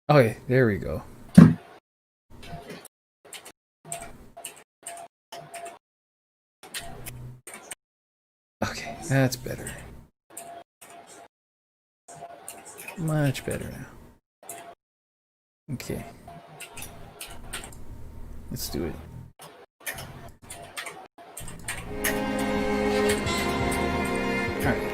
Okay, there we go. Okay, that's better. Much better now. Okay. Let's do it. Alright.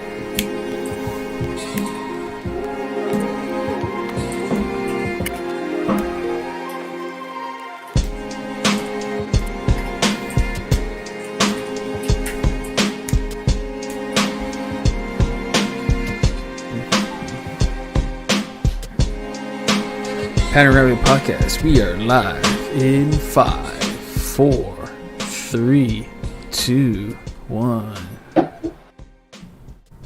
Panoramic Podcast. We are live in 5, 4, 3, 2, 1.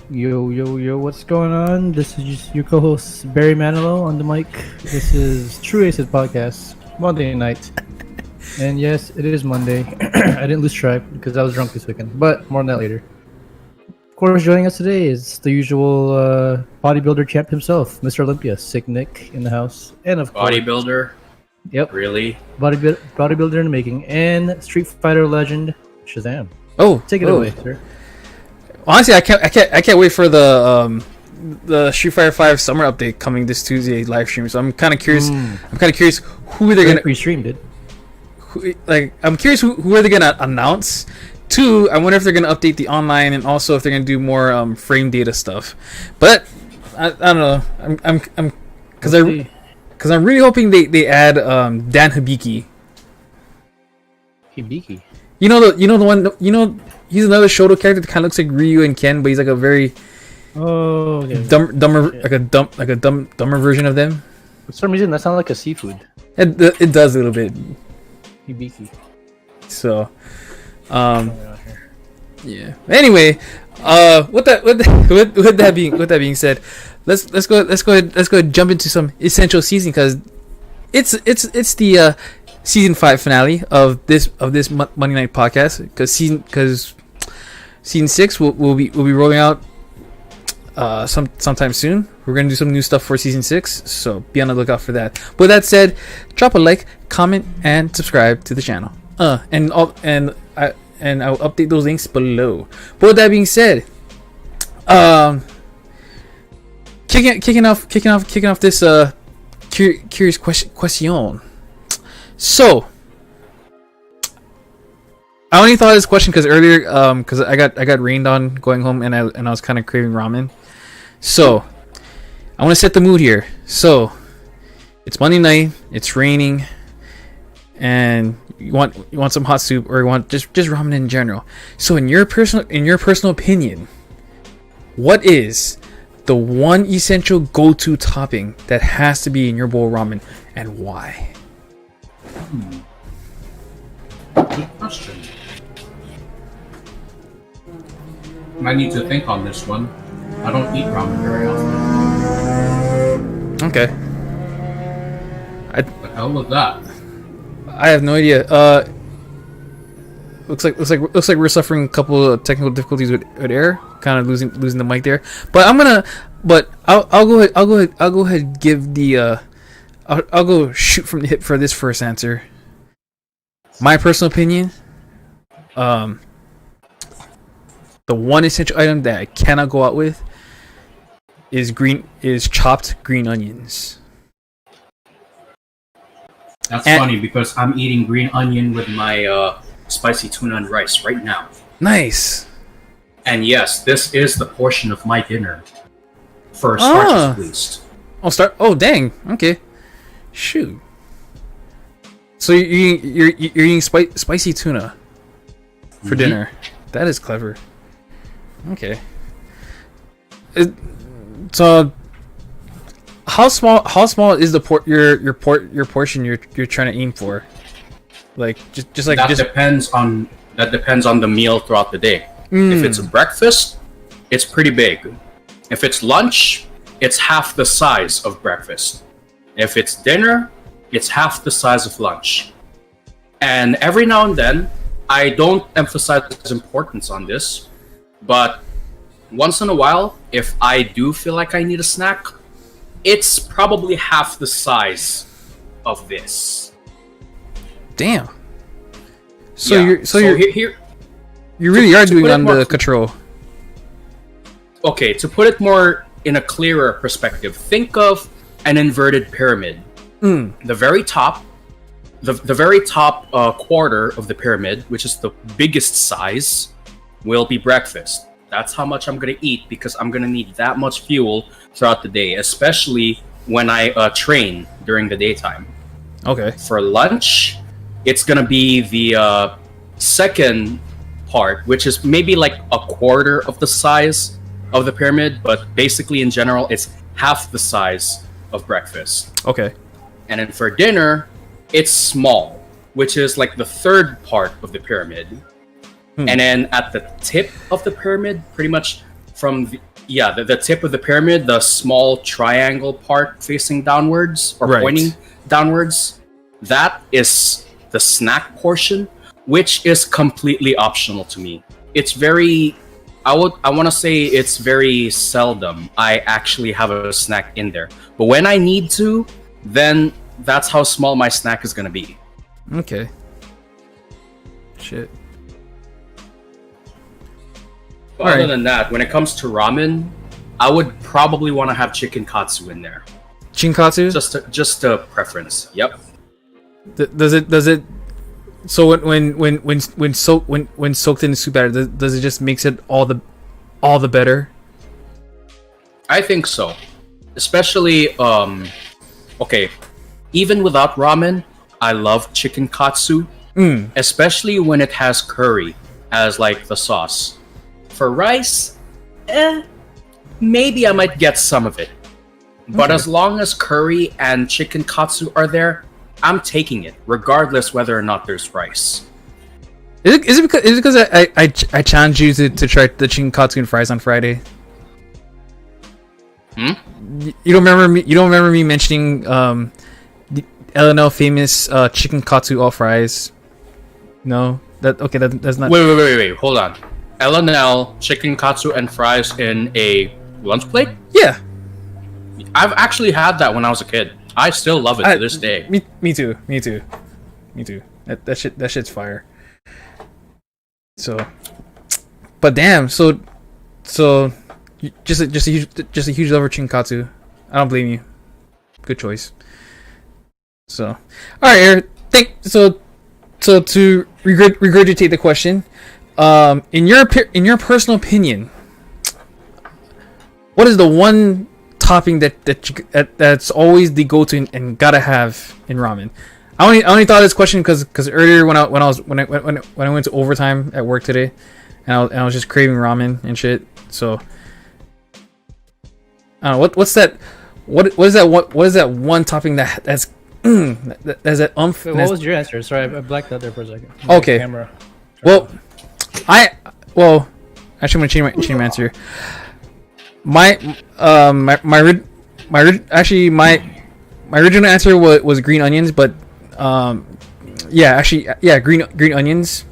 Yo, what's going on? This is your co-host Barry Manilow on the mic. This is True Aces Podcast, Monday night. And yes, it is Monday. I didn't lose track because I was drunk this weekend, but more on that later. Of course, joining us today is the usual bodybuilder champ himself, Mr. Olympia, Sick Nick in the house. And of course... Bodybuilder? Yep. Really? Bodybuilder in the making. And Street Fighter legend, Shazam. Oh, take it away, sir. Honestly, I can't wait for the Street Fighter 5 summer update coming this Tuesday live stream. So I'm kind of curious. I'm kind of curious who they're gonna pre-streamed it. I'm curious who are they gonna announce. 2, I wonder if they're gonna update the online and also if they're gonna do more frame data stuff. But I don't know. I'm because I'm really hoping they add Dan Hibiki. Hibiki. You know the one he's another Shoto character that kind of looks like Ryu and Ken, but he's like a very dumber dumber version of them. For some reason, that sounds like a seafood. It does a little bit. Hibiki. So, yeah. Anyway, with that being said, let's go ahead jump into some essential season because it's the season 5 finale of this Monday night podcast because season 6 will be rolling out sometime soon. We're gonna do some new stuff for season 6, so be on the lookout for that. With that said, drop a like, comment, and subscribe to the channel. And I'll update those links below. But with that being said, kicking off this curious question. So, I only thought of this question because earlier, because I got rained on going home, and I was kind of craving ramen. So, I want to set the mood here. So, it's Monday night. It's raining, and you want some hot soup, or you want just ramen in general. So, in your personal opinion, what is the one essential go-to topping that has to be in your bowl of ramen, and why? Good question. I need to think on this one. I don't eat ramen very often. Okay. What the hell was that? I have no idea. Looks like we're suffering a couple of technical difficulties with air, kind of losing the mic there. But I'll go ahead and give the I'll go shoot from the hip for this first answer. My personal opinion, the one essential item that I cannot go out with is chopped green onions. That's funny because I'm eating green onion with my spicy tuna and rice right now. Nice. And yes, this is the portion of my dinner. For starches, at least. Oh, dang. Okay. Shoot. So you're eating spicy tuna for dinner. That is clever. Okay. So how small is the your portion you're trying to aim for? Like just like that depends on the meal throughout the day. If it's breakfast, it's pretty big. If it's lunch, it's half the size of breakfast. If it's dinner, it's half the size of lunch. And every now and then, I don't emphasize importance on this, but once in a while, if I do feel like I need a snack, it's probably half the size of this. Damn. So Yeah, you're here. you really are to doing put it on more the control. Okay, to put it more in a clearer perspective, think of an inverted pyramid. The very top, the very top quarter of the pyramid, which is the biggest size, will be breakfast. That's how much I'm gonna eat because I'm gonna need that much fuel throughout the day, especially when I train during the daytime. Okay. For lunch, it's gonna be the second part, which is maybe like a quarter of the size of the pyramid, but basically in general, it's half the size of breakfast. Okay. And then for dinner, it's small, which is like the third part of the pyramid. And then at the tip of the pyramid, pretty much from the tip of the pyramid, the small triangle part facing downwards or pointing downwards, that is the snack portion, which is completely optional to me. It's very, I want to say it's very seldom I actually have a snack in there. But when I need to, then that's how small my snack is going to be. Okay. Shit. But other than that, when it comes to ramen, I would probably want to have chicken katsu in there. Chinkatsu? Just a preference. Yep. Does it? So when soaked in soup batter, does it just makes it all the better? I think so. Especially okay, even without ramen, I love chicken katsu. Especially when it has curry as like the sauce. For rice, maybe I might get some of it. But as long as curry and chicken katsu are there, I'm taking it, regardless whether or not there's rice. Is it because I challenged you to try the chicken katsu and fries on Friday? You don't remember me? You don't remember me mentioning the LNL famous chicken katsu all fries? No, that's not. Wait. Hold on. LNL, chicken katsu, and fries in a lunch plate? Yeah. I've actually had that when I was a kid. I still love it to this day. Me too. That shit's fire. So, but damn, so just a huge lover of chinkatsu. I don't blame you. Good choice. So, all right, Eric. So to regurgitate the question, in your personal opinion, what is the one topping that's always the go-to and gotta have in ramen? I only thought of this question because earlier when I went to overtime at work today, and I was just craving ramen and shit. So I don't know what's that. What is that one topping that's that Wait, what was your answer? Sorry, I blacked out there for a second. Okay. Camera. Well, actually, I'm gonna change my answer. My original answer was green onions, but green onions,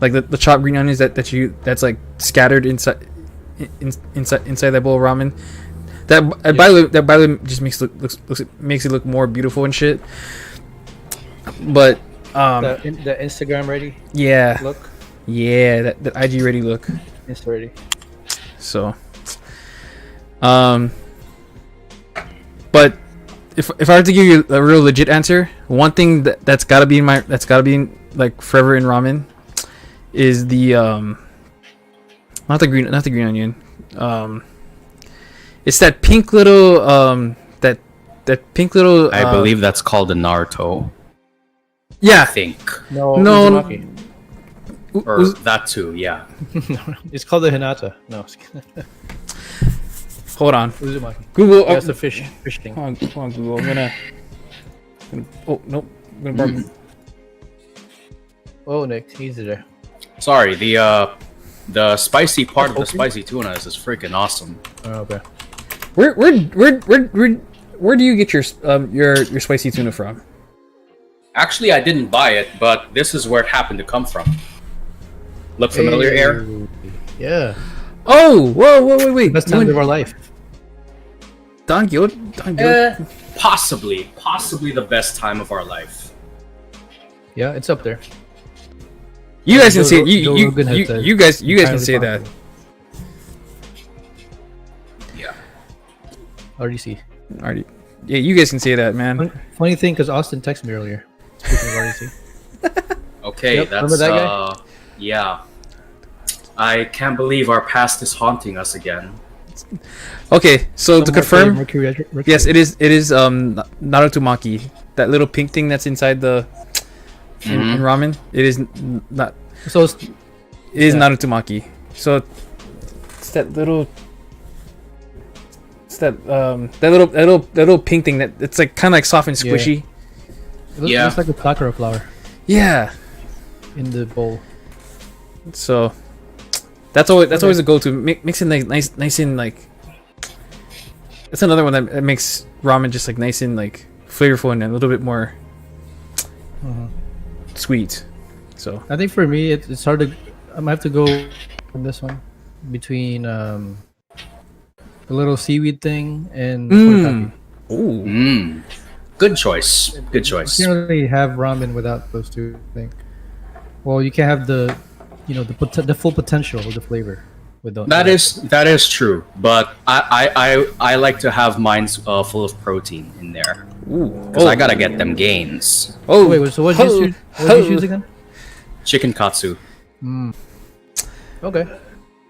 like the chopped green onions that's like scattered inside that bowl of ramen. By the way just makes it look more beautiful and shit. But the Instagram ready look. Yeah, that IG ready look. Insta ready. So, but if I were to give you a real legit answer, one thing that's gotta be like forever in ramen is the not the green onion. It's that pink little that pink little. I believe that's called a Naruto. Yeah. I think. No. Uzumaki. Or that too, yeah. No, it's called the Hinata. No. Hold on. Uzumaki. Google. That's the fish thing. Hold on, Google. I'm gonna. Oh nope. I'm gonna borrow. Oh, Nick, easy there. Sorry, the spicy part of the spicy tuna is freaking awesome. Oh, okay. Where do you get your spicy tuna from? Actually, I didn't buy it, but this is where it happened to come from. Look familiar, Air? Yeah. Oh, wait. Best time of our life. Don-gyo? Possibly the best time of our life. Yeah, it's up there. You guys can Joe- say it. Joe Rogan has said You guys can entirely say that. possible. Yeah. RDC. Already. Yeah, you guys can say that, man. Funny thing, because Austin texted me earlier. Speaking of RDC. Okay, Yep, that's remember that guy? yeah. I can't believe our past is haunting us again. Okay, so to Someone confirm, played Mercury. yes, it is Naruto Maki. That little pink thing that's inside the in ramen. It is not. So It is Naruto Maki. So it's that little. It's that that little pink thing that it's like kind of like soft and squishy. it looks like a sakura flower Yeah. in the bowl. So that's always a go-to. Mix it nice and like. That's another one that makes ramen just like nice and like flavorful and a little bit more sweet. So I think for me, it's hard to. I might have to go on this one between the little seaweed thing and the ooh. Good choice. Good choice. You can't really have ramen without those two things. Well, you can't have the the full potential of the flavor with those. That is true, but I like to have mine full of protein in there because I gotta get them gains. Oh Wait, so what did you choose again? Chicken katsu. Okay.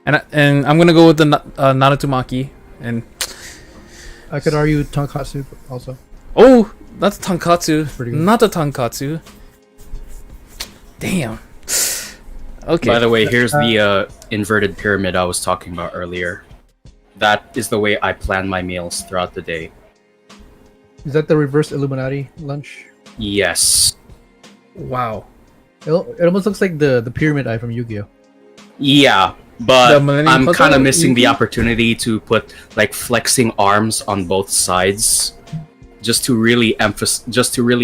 And I'm gonna go with the Naruto Maki and I could argue tonkatsu also. oh, that's tonkatsu, Pretty good. not the tonkatsu. Damn. Okay. By the way, here's the inverted pyramid I was talking about earlier. That is the way I plan my meals throughout the day. Is that the reverse Illuminati lunch? Yes. Wow. It almost looks like the pyramid eye from Yu-Gi-Oh. Yeah, The but Millennium I'm Puzzle? kind of missing the opportunity to put like flexing arms on both sides, just to really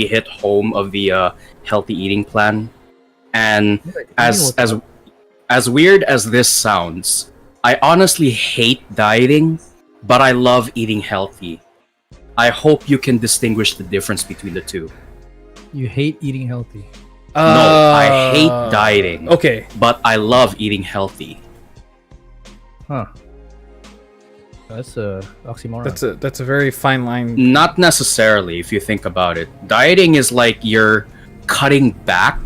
hit home of the healthy eating plan. And as weird as this sounds, I honestly hate dieting, but I love eating healthy. I hope you can distinguish the difference between the two. You hate eating healthy. No, I hate dieting. Okay. But I love eating healthy. Huh. That's a oxymoron. That's a very fine line. Not necessarily, if you think about it. Dieting is like you're cutting back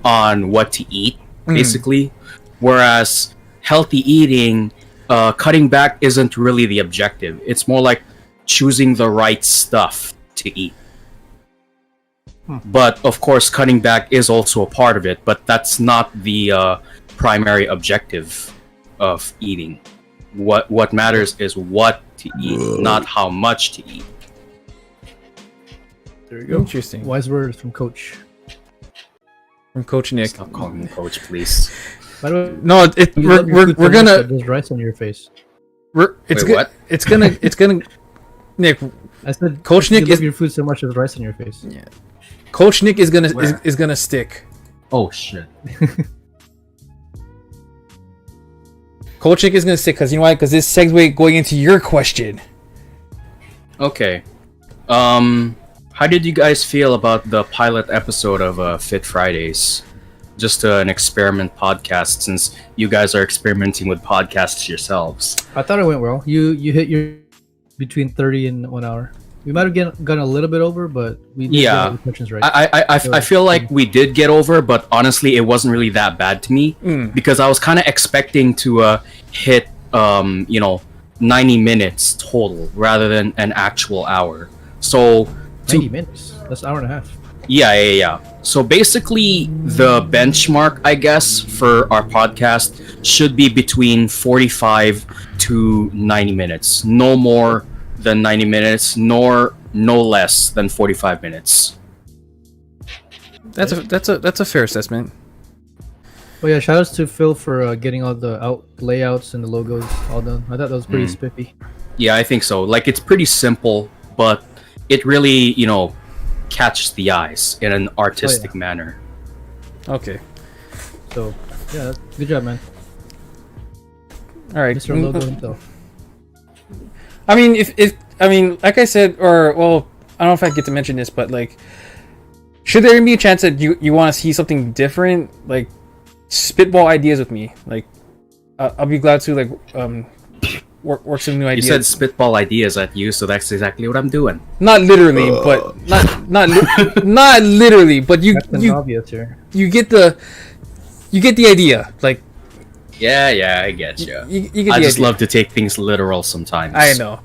on what to eat, basically. Whereas healthy eating, cutting back isn't really the objective. It's more like choosing the right stuff to eat. But of course, cutting back is also a part of it, but that's not the primary objective of eating. What matters is what to eat, not how much to eat. There you go. Interesting. Wise words from Coach. From Coach Nick. Stop calling me coach, please. By the way, No, you love your we're food so much gonna that there's rice on your face. it's Wait, good. what? It's gonna Nick. I said Coach you Nick love is your food so much there's rice on your face. Coach Nick is gonna Where? is gonna stick. Oh shit. Coach Nick is gonna stick because you know why? Because this segue going into your question. Okay. How did you guys feel about the pilot episode of Fit Fridays? Just an experiment podcast, since you guys are experimenting with podcasts yourselves. I thought it went well. You hit your between 30 and 1 hour. We might have gone a little bit over, but we did get all the questions right. I feel like we did get over, but honestly, it wasn't really that bad to me because I was kind of expecting to hit 90 minutes total rather than an actual hour. So 90 minutes. That's an hour and a half. Yeah. So basically, the benchmark, I guess, for our podcast should be between 45 to 90 minutes. No more than 90 minutes, nor no less than 45 minutes. That's a fair assessment. Oh yeah, shout outs to Phil for getting all the layouts and the logos all done. I thought that was pretty spiffy. Yeah, I think so. Like, it's pretty simple, but it really, catches the eyes in an artistic manner. Okay. So Yeah, good job, man. All right. Mr. Logo himself. I mean, if I mean, like I said, or well, I don't know if I get to mention this, but like, should there be a chance that you want to see something different, like spitball ideas with me? Like, I'll be glad to work some new You ideas. said spitball ideas at you, so that's exactly what I'm doing. Not literally, but not literally, but That's obvious here. you get the idea. Like, Yeah, I get you. You get I the just idea. love to take things literal sometimes. I know.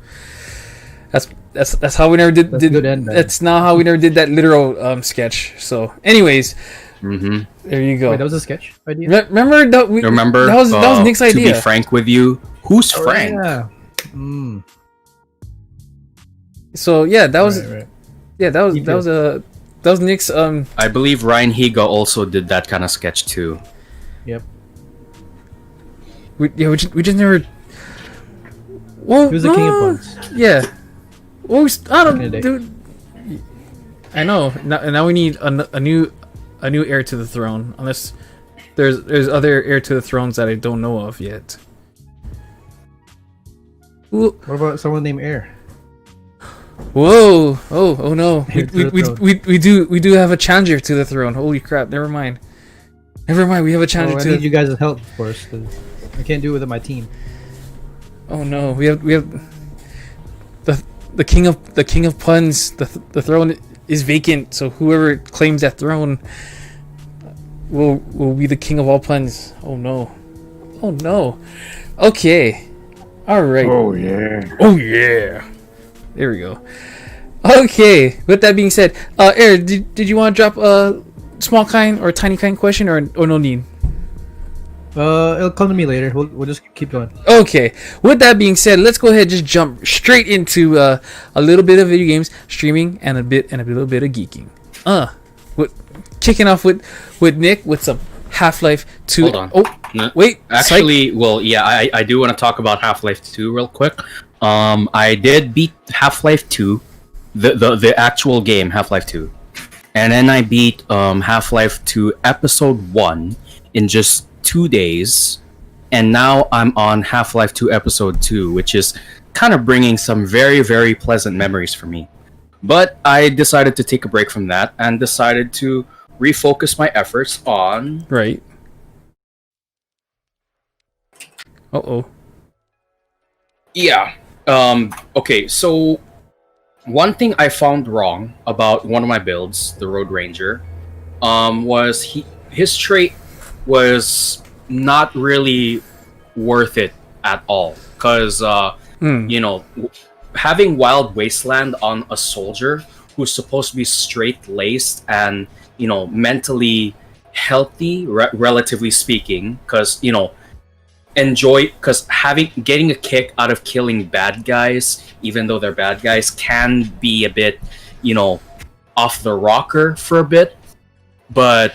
That's how we never did. That's good and bad. That's not how we never did that literal sketch. So, anyways, there you go. Wait, that was a sketch idea? Remember that? Remember, that was Nick's idea. To be frank with you, who's Frank? Yeah. Mm. So yeah, that was Right. yeah, that was Nick's. I believe Ryan Higa also did that kind of sketch too. Yep. We just never. Well, He was the king of puns. Yeah. Well, I Back in the day. don't, dude. I know. Now we need a new heir to the throne. Unless there's other heir to the thrones that I don't know of yet. Ooh. What about someone named Air? Whoa! Oh no! Heir to the throne. We do have a challenger to the throne. Holy crap! Never mind. We have a challenger I to. need you guys' help, of course, 'cause I can't do it without my team. Oh no! We have the king of puns. The throne is vacant, so whoever claims that throne will be the king of all puns. Oh no! Oh no! Okay. All right. Oh yeah. Oh yeah. There we go. Okay. With that being said, Eric, did you want to drop a small kind or tiny kind question or no need? It'll come to me later. We'll just keep going. Okay. With that being said, let's go ahead and just jump straight into a little bit of video games, streaming, and a little bit of geeking. Kicking off with Nick with some Half-Life 2. Hold on. Oh, No, wait. Actually, well, yeah, I do want to talk about Half-Life 2 real quick. I did beat Half-Life 2, the actual game Half-Life 2, and then I beat Half-Life 2 Episode 1 in just 2 days, and now I'm on Half-Life 2 Episode 2, which is kind of bringing some very, very pleasant memories for me. But I decided to take a break from that and decided to refocus my efforts on right. Uh-oh. Yeah. Okay, so one thing I found wrong about one of my builds, the Road Ranger, was his trait was not really worth it at all. Because, you know, having Wild Wasteland on a soldier who's supposed to be straight-laced and, you know, mentally healthy, relatively speaking, because, you know, because getting a kick out of killing bad guys, even though they're bad guys, can be a bit, you know, off the rocker for a bit. But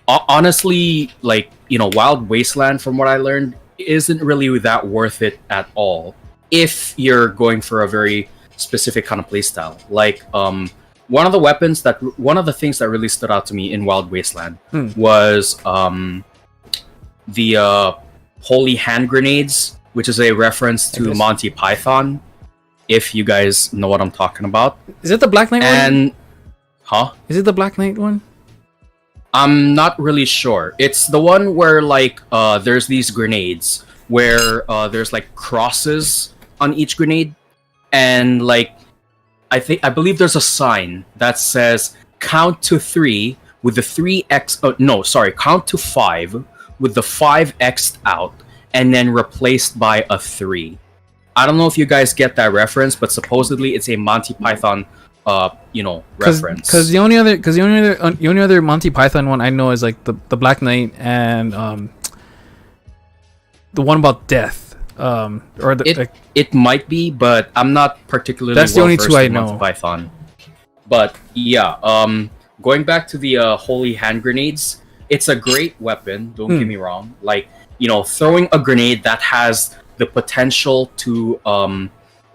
honestly, like, you know, Wild Wasteland, from what I learned, isn't really that worth it at all if you're going for a very specific kind of playstyle. Like, one of the things that really stood out to me in Wild Wasteland was the holy hand grenades, which is a reference to Monty Python, if you guys know what I'm talking about. Is it the Black Knight one? Is it the Black Knight one? I'm not really sure. It's the one where, like, there's these grenades where there's like crosses on each grenade, and like I believe there's a sign that says count to 3 with the 3x. Count to 5 with the 5 x'd out, and then replaced by a 3. I don't know if you guys get that reference, but supposedly it's a Monty Python, reference. Because the only other Monty Python one I know is like the Black Knight and the one about death. It might be, but I'm not particularly. That's the only two I know. Monty Python. But yeah, going back to the holy hand grenades, it's a great weapon. Don't get me wrong. Like, you know, throwing a grenade that has the potential to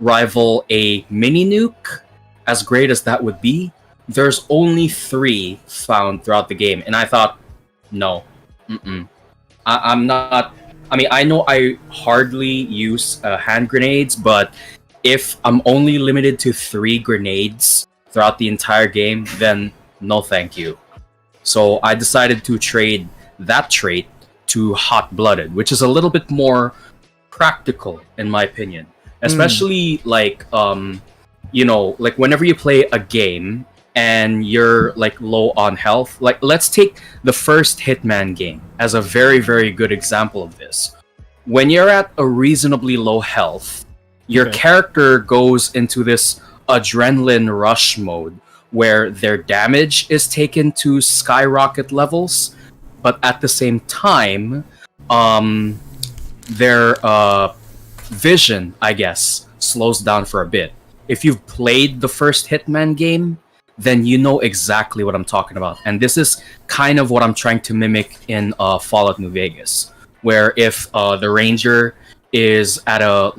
rival a mini nuke, as great as that would be, there's only 3 found throughout the game, and I thought, no, Mm-mm. I'm not. I mean, I know I hardly use hand grenades, but if I'm only limited to 3 grenades throughout the entire game, then no, thank you. So I decided to trade that trait to hot-blooded, which is a little bit more practical in my opinion, especially like like whenever you play a game and you're like low on health. Like, let's take the first Hitman game as a very, very good example of this. When you're at a reasonably low health, your character goes into this adrenaline rush mode where their damage is taken to skyrocket levels, but at the same time, their vision, I guess, slows down for a bit. If you've played the first Hitman game, then you know exactly what I'm talking about. And this is kind of what I'm trying to mimic in Fallout New Vegas, where if the Ranger is at a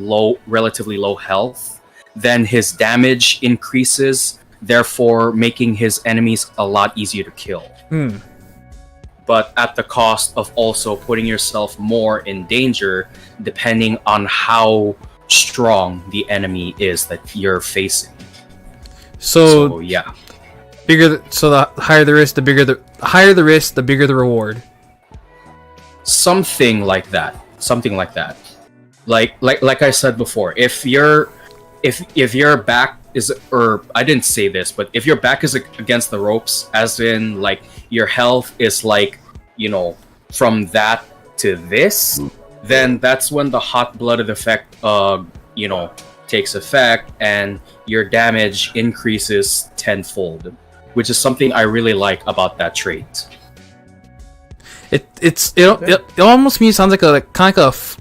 relatively low health, then his damage increases, therefore making his enemies a lot easier to kill. But at the cost of also putting yourself more in danger, depending on how strong the enemy is that you're facing. So yeah, the higher the risk, the bigger the bigger the reward. Something like that. Like I said before, if your back is, or I didn't say this, but if your back is against the ropes, as in like your health is like, from that to this, then that's when the hot-blooded effect takes effect and your damage increases tenfold, which is something I really like about that trait. It almost me sounds like a kind of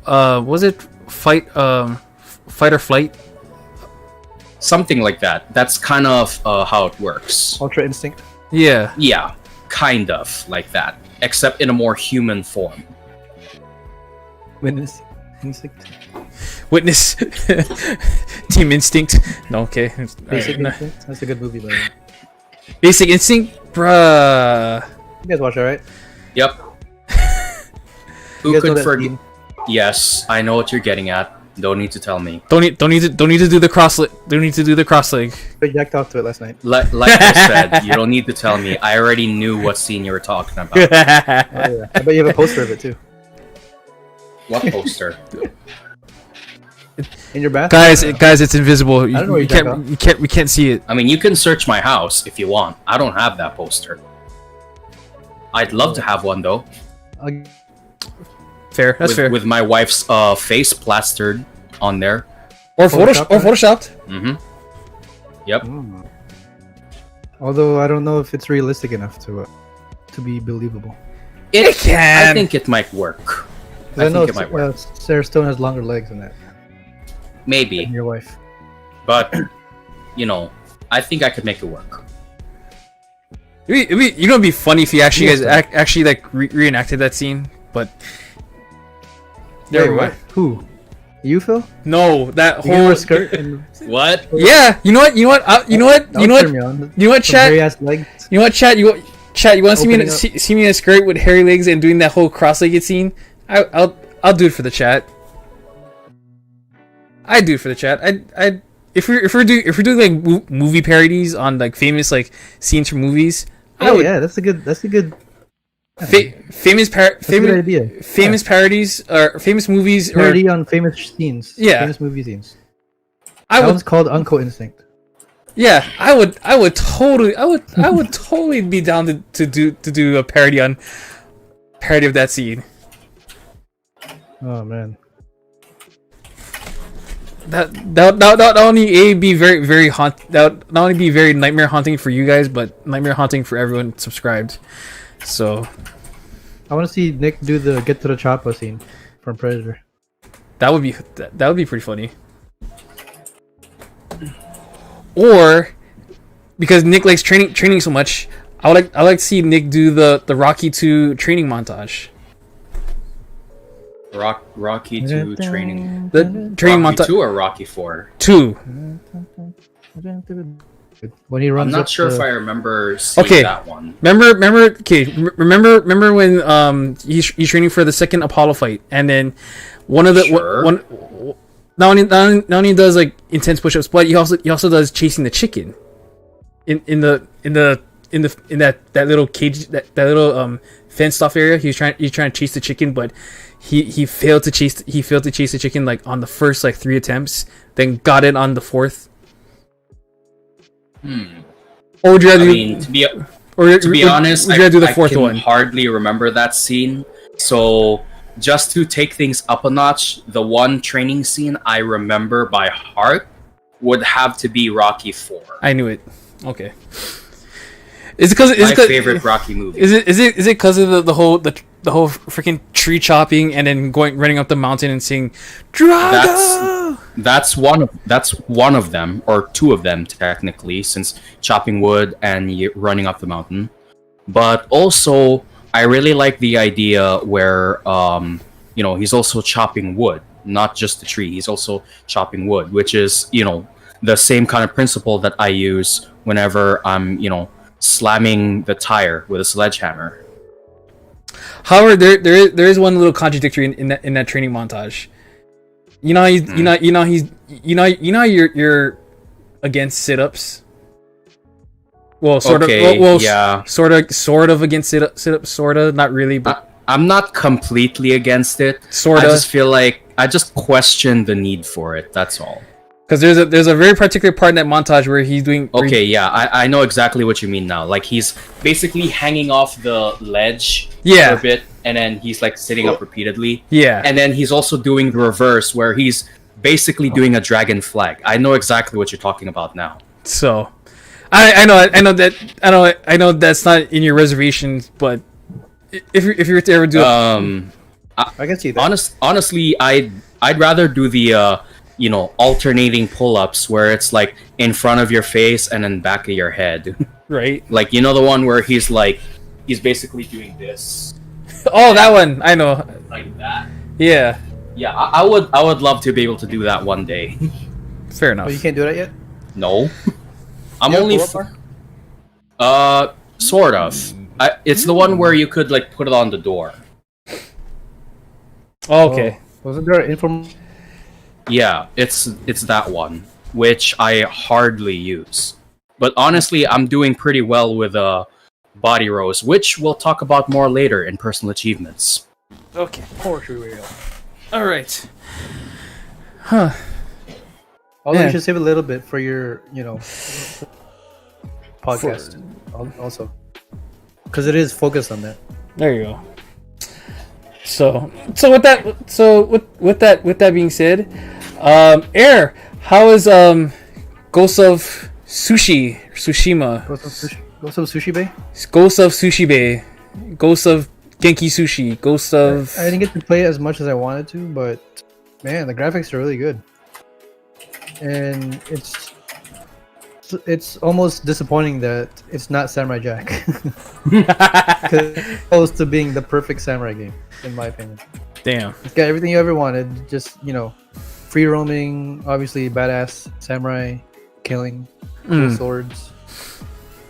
was it fight or flight, something like that. That's kind of how it works. Ultra instinct. Yeah, kind of like that, except in a more human form. Witness instinct. Witness. Team Instinct. No, okay. Basic Instinct. That's a good movie, by the way. Basic Instinct, bruh. You guys watch that, right? Yep. Who could forget? Yes, I know what you're getting at. Don't need to tell me. Don't need to do the cross leg. Don't need to do the cross leg. I jacked off to it last night. Like I said, you don't need to tell me. I already knew what scene you were talking about. Oh, yeah. I bet you have a poster of it too. What poster? In your bathroom? Guys, it's invisible. I don't know where We can't see it. I mean, you can search my house if you want. I don't have that poster. I'd love to have one though. Fair. That's fair. With my wife's face plastered on there. Or photoshopped. Mm-hmm. Yep. Although I don't know if it's realistic enough to be believable. It can. I think it might work. I know it might work. Sarah Stone has longer legs than that. Maybe. Than your wife. But, I think I could make it work. It'd be funny if you actually like reenacted that scene, but. What? Who? You, Phil? No, that you whole skirt. What? Yeah, you know what? Chat. You know what, chat? You want to see me in a skirt with hairy legs and doing that whole cross-legged scene? I'll do it for the chat. I do it for the chat. If we're doing like movie parodies on like famous like scenes from movies. Yeah, that's a good. Famous parodies or famous movies parody on famous scenes. Yeah, famous movie scenes. That one's called Uncle Instinct. Yeah, I would totally be down to do a parody of that scene. Oh man, that only be very not only be very nightmare haunting for you guys, but nightmare haunting for everyone subscribed. So, I want to see Nick do the get to the chopper scene from Predator. That would be pretty funny. Or because Nick likes training so much, I like to see Nick do the Rocky 2 training montage. Rocky 2 training. The training Rocky montage. 2 or Rocky 4? 2. when he I'm runs. not sure if I remember seeing that one. Remember when he's training for the second Apollo fight, and then one of the one not only does like intense push-ups, but he also does chasing the chicken in that little cage, that little fenced off area. He's trying to chase the chicken, but he failed to chase the chicken like on the first like 3 attempts, then got it on the 4th. Or would you rather to be honest, I can hardly remember that scene. So just to take things up a notch, the one training scene I remember by heart would have to be Rocky 4. I knew it. Okay. Is it my favorite Rocky movie? Is it because of the whole freaking tree chopping and then running up the mountain and saying Drago? That's one of them, or 2 of them technically, since chopping wood and running up the mountain. But also, I really like the idea where he's also chopping wood, not just the tree. He's also chopping wood, which is the same kind of principle that I use whenever I'm slamming the tire with a sledgehammer. However, there is one little contradictory in that training montage. You're against sit-ups. Well, sort of. Yeah. Sort of against sit-ups. Sort of, not really, but I'm not completely against it. Sort of. I just feel like I just question the need for it. That's all. Because there's a very particular part in that montage where he's doing. Okay, yeah, I know exactly what you mean now. Like he's basically hanging off the ledge for a bit, and then he's like sitting up repeatedly. Yeah. And then he's also doing the reverse, where he's basically doing a dragon flag. I know exactly what you're talking about now. So, I know that's not in your reservations, but if you were to ever do it, I can see that. Honestly, I'd rather do the alternating pull-ups where it's like in front of your face and then back of your head. Right. Like, the one where he's basically doing this. Oh, that one. I know. Like that. Yeah. Yeah, I would love to be able to do that one day. Fair enough. But you can't do that yet? No. I'm only sort of. It's the one where you could like put it on the door. Oh, okay. Wasn't there an Yeah, it's that one, which I hardly use. But honestly, I'm doing pretty well with body rows, which we'll talk about more later in personal achievements. Okay, poetry wheel. All right. Huh. Although you should save a little bit for your, podcast also, because it is focused on that. There you go. So with that being said, Air, how is Ghost of Tsushima? Ghost of Sushi Bay? Ghost of Sushi Bay. Ghost of Genki Sushi. Ghost of... I didn't get to play it as much as I wanted to, but man, the graphics are really good. And it's almost disappointing that it's not Samurai Jack. Because it's close to being the perfect samurai game, in my opinion. Damn. It's got everything you ever wanted. Just, free roaming, obviously badass samurai, killing, swords.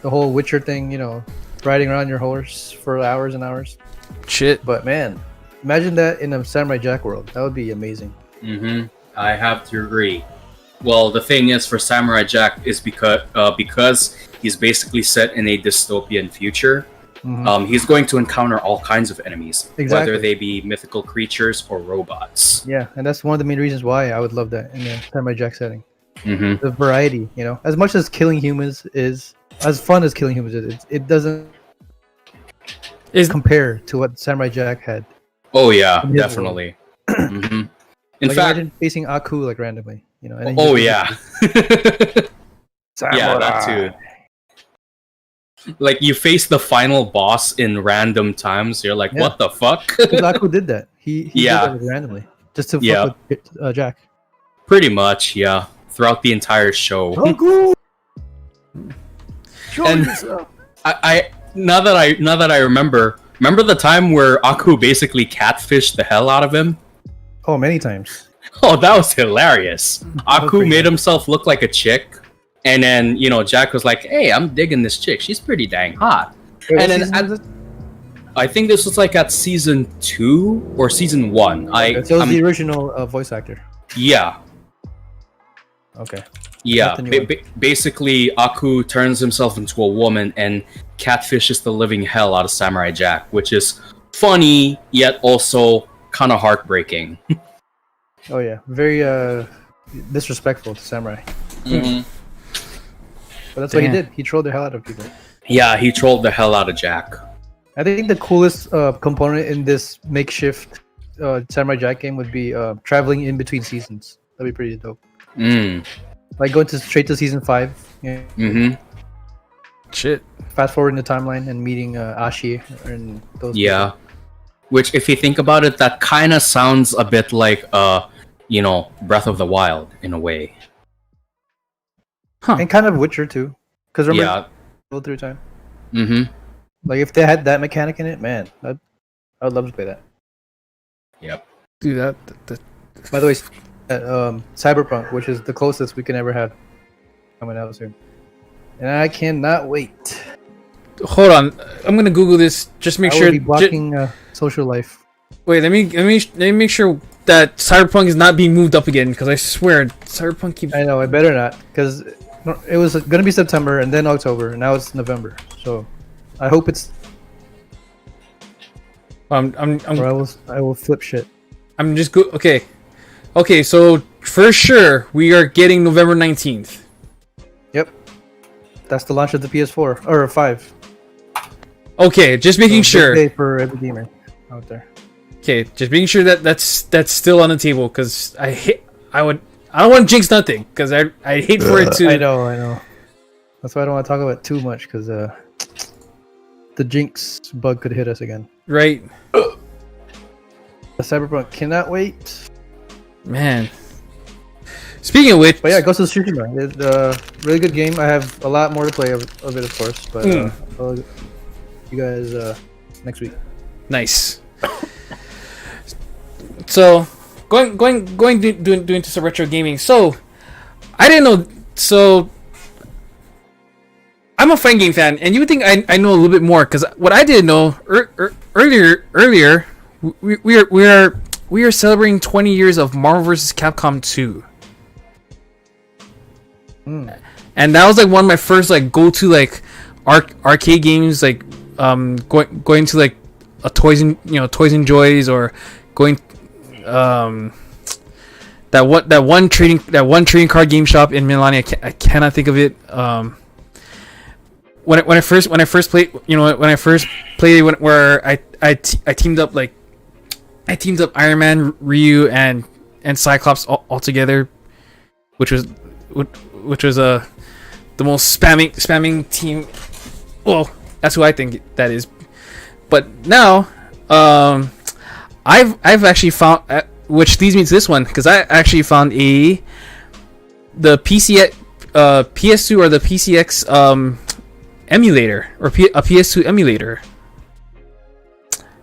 The whole Witcher thing, riding around your horse for hours and hours. Shit. But man, imagine that in a Samurai Jack world. That would be amazing. I have to agree. Well, the thing is, for Samurai Jack is because he's basically set in a dystopian future. He's going to encounter all kinds of enemies, whether they be mythical creatures or robots. Yeah, and that's one of the main reasons why I would love that in the Samurai Jack setting. The variety, as much as killing humans is as fun as killing humans is, it doesn't compare to what Samurai Jack had. Oh yeah, definitely. In fact, imagine facing Aku like randomly, Oh yeah. Yeah, that too. Like you face the final boss in random times, you're like, what the fuck? Because Aku did that. He did that randomly just to fuck with Jack. Pretty much, yeah. Throughout the entire show. Aku! And I now that I remember the time where Aku basically catfished the hell out of him? Oh, many times. Oh, that was hilarious. Aku made himself look like a chick, And then, Jack was like, hey, I'm digging this chick. She's pretty dang hot. Wait, And then I think this was like at season 2 or season 1. So it was the original voice actor. Yeah. Okay. Yeah. Basically, Aku turns himself into a woman and catfishes the living hell out of Samurai Jack, which is funny, yet also kind of heartbreaking. Oh, yeah. Very disrespectful to Samurai. Mm-hmm. But that's what he did. He trolled the hell out of people. Yeah, he trolled the hell out of Jack. I think the coolest component in this makeshift Samurai Jack game would be traveling in between seasons. That'd be pretty dope. Like going straight to season 5. Yeah. Mm-hmm. Shit. Fast forward in the timeline and meeting Ashi and those. Yeah. People. Which, if you think about it, that kind of sounds a bit like, Breath of the Wild in a way. Huh. And kind of Witcher too, because remember, go through time. Mm-hmm. Like if they had that mechanic in it, man, I would love to play that. Yep. Do that. By the way, Cyberpunk, which is the closest we can ever have, coming out soon, and I cannot wait. Hold on, I'm gonna Google this. Just make sure. Will be blocking social life. Wait, let me make sure that Cyberpunk is not being moved up again, because I swear Cyberpunk keeps. I know, it better not, because it was gonna be September and then October, and now it's November. So I hope it's. Or I will flip shit. I'm just go. Okay. So for sure we are getting November 19th. Yep. That's the launch of the PS4 or 5. Okay, just making sure. Big day for every gamer out there. Okay, just making sure that's still on the table, because I don't want to jinx nothing, because I hate for it to. I know. That's why I don't want to talk about it too much, because the jinx bug could hit us again. Right. The Cyberpunk cannot wait. Man. Speaking of which, but yeah, Ghost of Tsushima. It's a really good game. I have a lot more to play of it, of course. But I'll you guys next week. Nice. So, going into some retro gaming. So, I didn't know. So, I'm a fighting game fan, and you would think I know a little bit more, because what I didn't know earlier, we are celebrating 20 years of Marvel vs. Capcom 2. And that was like one of my first like go-to like arcade games, like going to like a Toys and Joys, or going that one trading card game shop in Milani. I cannot think of it. When I first played, where I teamed up Iron Man, Ryu, and Cyclops all together, which was the most spamming team. Well, that's who I think that is. But now, I've actually found, which leads me to this one, because I actually found the PC PS2 or the PCX emulator, or a PS2 emulator.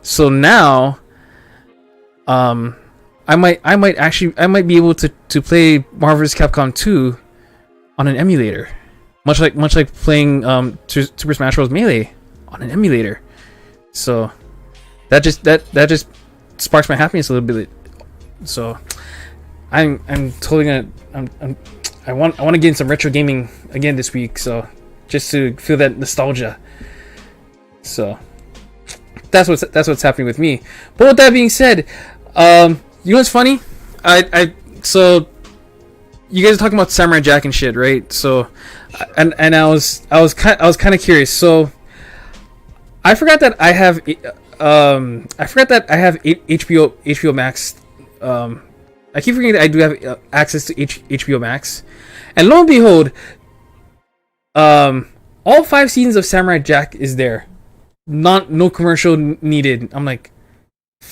So now, I might be able to play Marvel vs. Capcom 2 on an emulator, much like playing Super Smash Bros. Melee on an emulator. So that just sparks my happiness a little bit. So I'm totally gonna I want to get in some retro gaming again this week. So just to feel that nostalgia. So that's what's happening with me. But with that being said, you know what's funny? So you guys are talking about Samurai Jack and shit, right? So, and I was kind of curious. So, I forgot that I have HBO Max. I keep forgetting that I do have access to HBO Max, and lo and behold, all 5 seasons of Samurai Jack is there. No commercial needed. I'm like,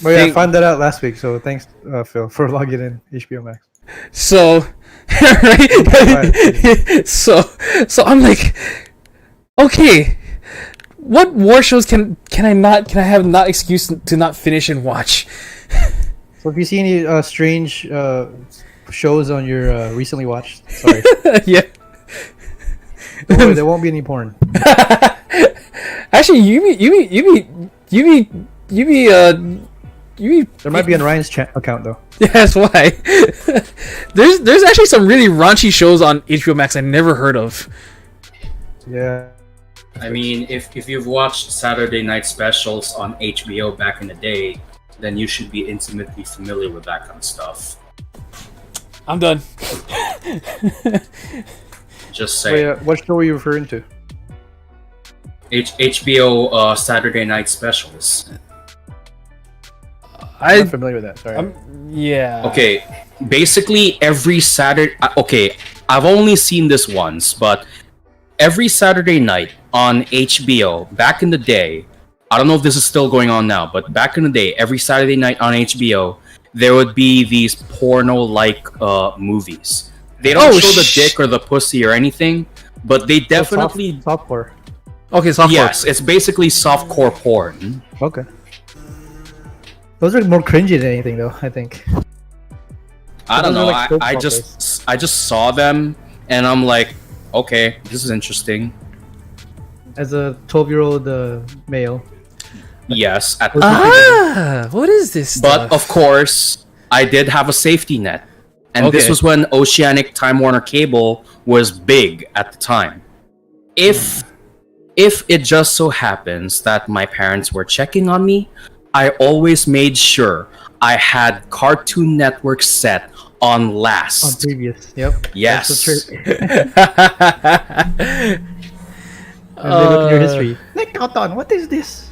well, yeah, I found that out last week. So thanks, Phil, for logging in HBO Max. So, right? so I'm like, okay, what war shows can I have not excuse to not finish and watch? So if you see any strange shows on your recently watched, sorry, yeah, Don't worry, there won't be any porn. Actually, There might be on Ryan's account though. Yeah, that's why. there's actually some really raunchy shows on HBO Max I never heard of. Yeah. I mean, if you've watched Saturday night specials on HBO back in the day, then you should be intimately familiar with that kind of stuff. I'm done. Just say. Wait, what show were you referring to? HBO Saturday night specials. I'm not familiar with that. Sorry. Yeah. Okay, basically every Saturday. Okay, I've only seen this once, but every Saturday night on HBO back in the day, I don't know if this is still going on now, but back in the day, every Saturday night on HBO, there would be these porno-like movies. They don't show the dick or the pussy or anything, but they definitely softcore. Okay, softcore. Yes, it's basically softcore porn. Okay. Those are more cringy than anything, though. I think. I don't know. Like I just saw them and I'm like, okay, this is interesting. As a 12-year-old male. Yes. What is this stuff? But of course, I did have a safety net, and this was when Oceanic Time Warner Cable was big at the time. If it just so happens that my parents were checking on me, I always made sure I had Cartoon Network set on last. On previous, yep. Yes. That's and they look at your history. Nick Cotton, what is this?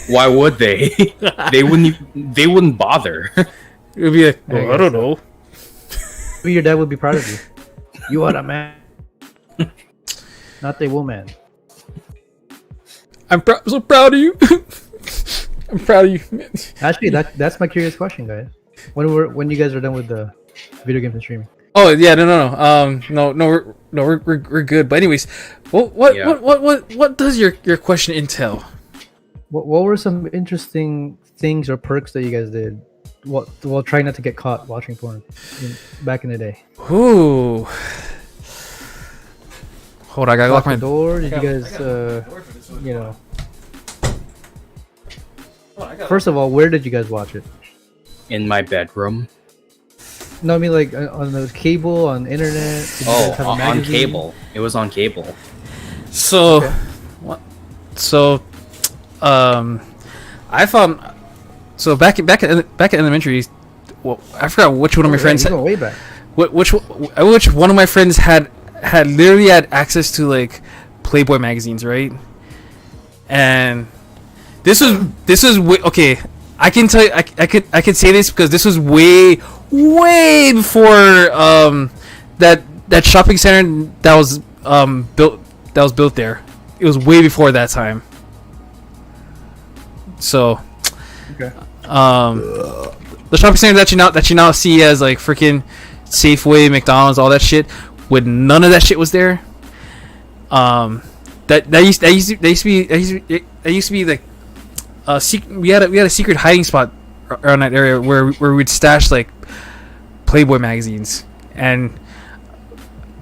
Why would they? They wouldn't bother. It would be like, I don't know. Maybe your dad would be proud of you. You are a man, not a woman. I'm so proud of you. I'm proud of you. Actually, that's my curious question, guys. When you guys are done with the video games and streaming? Oh yeah, no, we're good. But anyways, what does your question entail? What were some interesting things or perks that you guys did while trying not to get caught watching porn back in the day? Ooh. Hold on, I gotta lock my door. Did you guys, First of all, where did you guys watch it? In my bedroom. No, I mean like on the cable, on internet. Did you guys have a on magazine? cable. It was on cable. So, Okay. I found back at elementary. Well, I forgot which one of my friends. You're going way back. Which one of my friends had literally had access to like Playboy magazines, right? And this was okay. I can tell you, I could say this because this was way before that shopping center that was built there. It was way before that time. So, Okay. the shopping center that you now see as like freaking Safeway, McDonald's, all that shit, when none of that shit was there. That used to be like we had a secret hiding spot around that area where we'd stash like Playboy magazines, and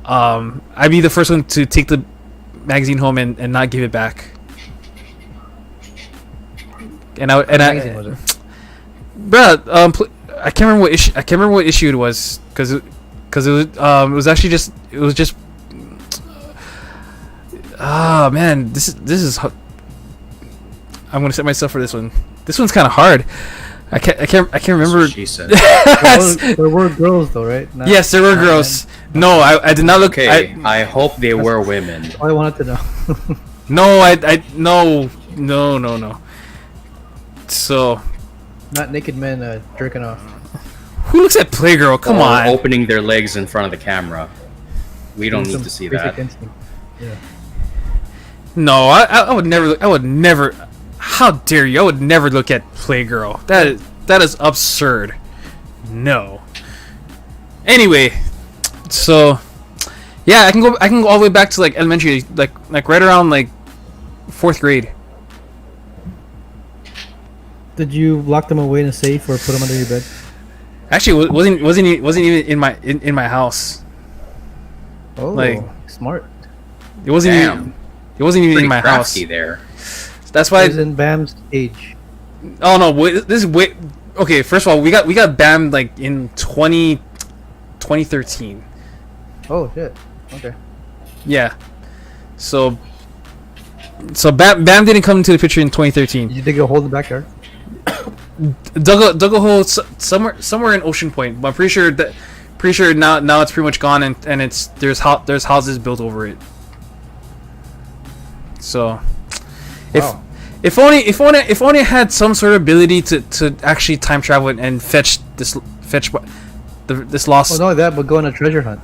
I'd be the first one to take the magazine home and not give it back. Magazine was it? Bruh, I can't remember what issue. I can't remember what issue it was because it was actually just man, this is. I'm gonna set myself for this one. This one's kind of hard. I can't remember. She said. There were girls though, right? Yes, there were girls. No, I did not look. Okay, I hope they were women. All I wanted to know. No. So, Not naked men jerking off. Who looks at Playgirl? Come on. Opening their legs in front of the camera. We don't need to see that. Yeah. No, I would never. I would never. How dare you? I would never look at Playgirl. That is absurd. No. Anyway, so yeah, I can go all the way back to like elementary, like right around like 4th grade. Did you lock them away in a safe or put them under your bed? Actually, wasn't even in my house. Oh, Like, smart. It wasn't Damn. even. It wasn't even Pretty in my house. crafty there. That's It why. was in Bam's age. Oh no! Wait, this is way. Okay, first of all, we got banned like in 2013. Oh shit. Okay. Yeah. So Bam didn't come into the picture in 2013. Did you dig a hole in the backyard? Dug a hole somewhere in Ocean Point. But I'm pretty sure now it's pretty much gone and there's houses built over it. So Wow. if only I had some sort of ability to actually time travel and fetch this lost. Oh, not only that, but go on a treasure hunt.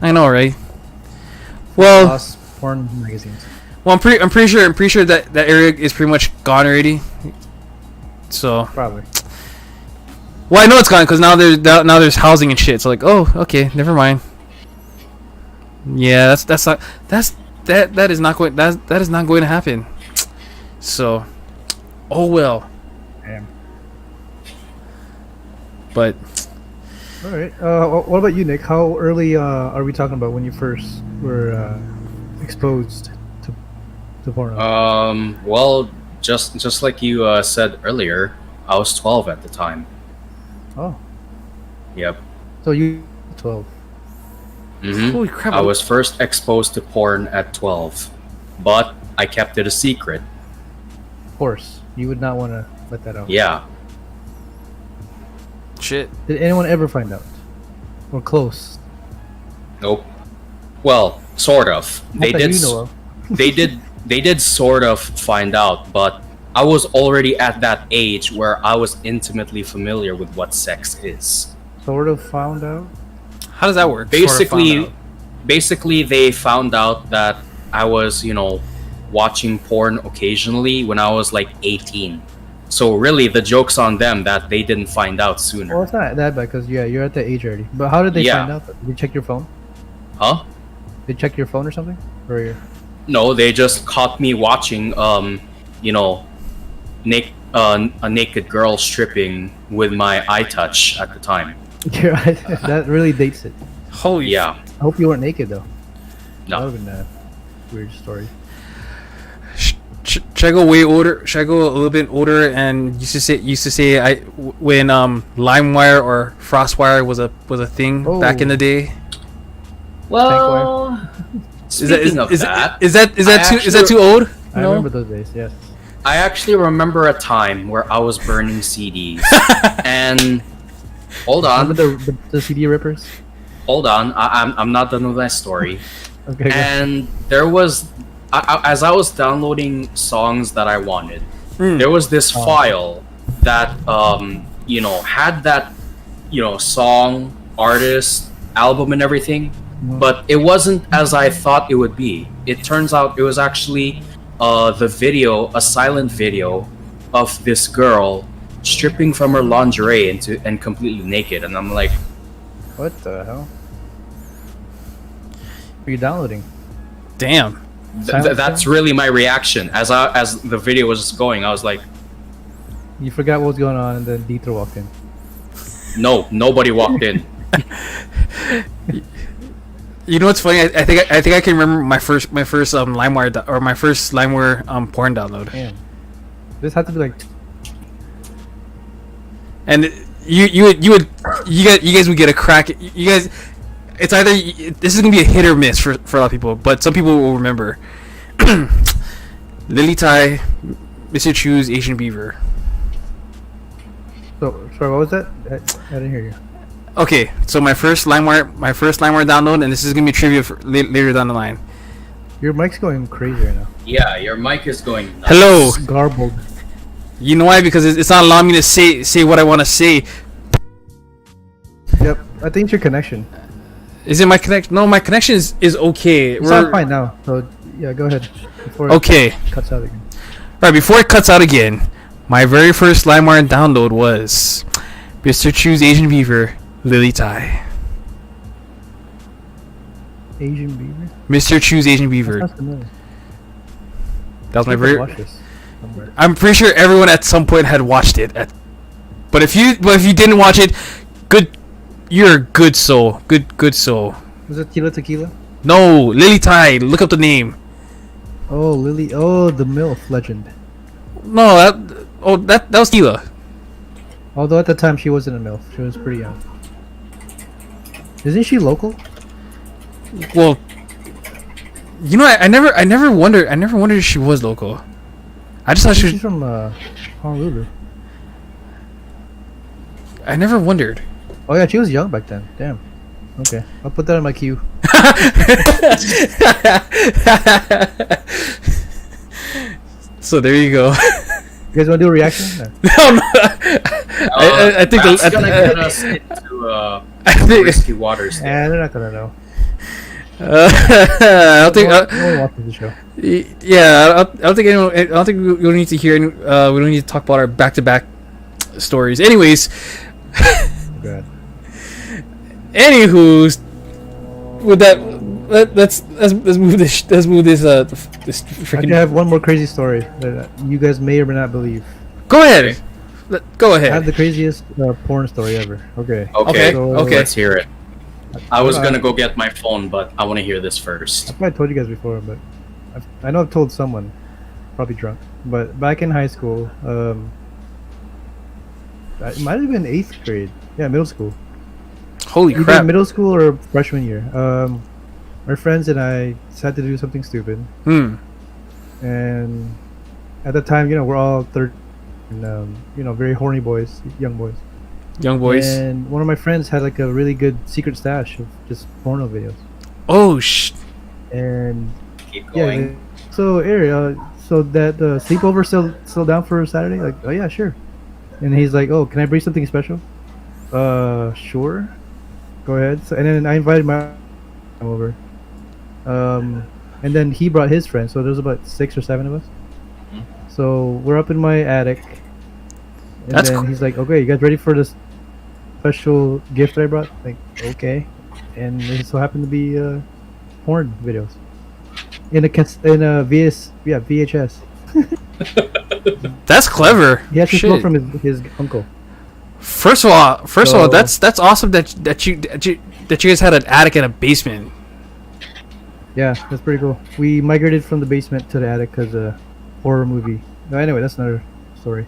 I know, right? Well, Lost porn magazines. I'm pretty sure that area is pretty much gone already. So, Probably. well, I know it's gone because now there's housing and shit. So like, oh, okay, never mind. Yeah, that is not going to happen. So, oh well. Damn. But All right. What about you, Nick? How early are we talking about when you first were exposed to porno? Well, just like you said earlier, I was 12 at the time. Oh, Yep. so you 12. holy crap! I was first exposed to porn at 12, but I kept it a secret. Of course, you would not want to let that out. Yeah. shit. Did anyone ever find out? Or close? Nope. Well, sort of. They Not that did. you know of. They did sort of find out, but I was already at that age where I was intimately familiar with what sex is. Sort of found out. How does that work? Sort of found out. Basically, they found out that I was, watching porn occasionally when I was like 18. So really, the joke's on them that they didn't find out sooner. Well, it's not that bad because you're at that age already. But how did they Yeah. find out? Did they check your phone? Huh? They check your phone or something? Or your... No, they just caught me watching, a naked girl stripping with my iTouch at the time. That really dates it. Holy Yeah. I hope you weren't naked though. That No. would have been a weird story. Should I go way older? Should I go a little bit older? And used to say when LimeWire or FrostWire was a thing back in the day. Well, speaking of that, is that too old? I No? remember those days. Yes. I actually remember a time where I was burning CDs. And hold on, Remember the CD rippers? hold on. I'm not done with my story. Okay. Go. And there was, as I was downloading songs that I wanted, there was this file that had that song, artist, album, and everything. But it wasn't as I thought it would be. It turns out it was actually the video, a silent video of this girl stripping from her lingerie and completely naked. And I'm like, What the hell? What are you downloading? Damn. that's really my reaction. As the video was going, I was like, You forgot what was going on, and then Dieter walked in. no, nobody walked in. You know what's funny? I think I can remember my first LimeWire or my first LimeWire porn download. Damn. This had to be like. And you guys would get a crack. You guys, it's either this is gonna be a hit or miss for a lot of people, but some people will remember. Lily Tai, Mr. Chu's Asian Beaver. So sorry, what was that? I didn't hear you. Okay, so my first LimeWire download, and this is gonna be trivia for later down the line. Your mic's going crazy right now. Yeah, your mic is going nuts. Hello. It's garbled. You know why? Because it's not allowing me to say what I want to say. Yep. I think it's your connection. Is it my connection? No, my connection is okay. It's not fine now. So yeah, go ahead. Before Okay. it cuts out again. Right, before it cuts out again, my very first LimeWire download was Mr. Chu's Asian Beaver, Lily Tai. Asian Beaver. Mr. Chu's Asian Beaver. Sounds familiar. That was my I could very. watch this somewhere. I'm pretty sure everyone at some point had watched it. But if you didn't watch it, you're a good soul. Good soul. Was it Tila Tequila? No, Lily Tide. Look up the name. Oh, Lily. Oh, the MILF legend. No, that was Tila. Although at the time she wasn't a MILF. She was pretty young. Isn't she local? Well, you know, I never wondered if she was local. I just thought she She's was. from Honolulu. I never wondered. Oh yeah, she was young back then. Damn. Okay, I'll put that in my queue. So there you go. You guys want to do a reaction? No. No. I think that's gonna get us into risky waters. Yeah, they're not gonna know. I don't think. No one watches the show. Yeah, I don't think anyone. I don't think we don't need to hear. We don't need to talk about our back-to-back stories. Anyways, God. anywho's with that, let's move this. Let's move this. This freaking. I have one more crazy story that you guys may or may not believe. Go ahead. Go I have ahead. the craziest porn story ever. Okay. Okay, So, let's hear it. I was Uh, gonna go get my phone, but I want to hear this first. I've probably told you guys before, but I know I've told someone, probably drunk. But back in high school, it might have been 8th grade. Yeah, middle school. Holy Either crap. middle school or freshman year. My friends and I decided to do something stupid, and at the time, we're all 13, very horny boys, young boys. Young boys. And one of my friends had like a really good secret stash of just porno videos. Oh And Keep yeah, going. so Ari, so that sleepover still down for Saturday? Like, oh yeah, sure. And he's like, oh, can I bring something special? Sure. Go ahead. So, and then I invited my over. And then he brought his friends. So there's about 6 or 7 of us. So we're up in my attic. And That's then cool. he's like, okay, you guys ready for this special gift that I brought? Like, okay. And it so happened to be porn videos in a VHS. That's clever. He actually stole Shit. from his uncle. First of all, So- that's awesome that you guys had an attic and a basement. Yeah, that's pretty cool. We migrated from the basement to the attic because horror movie. No, anyway, that's another story.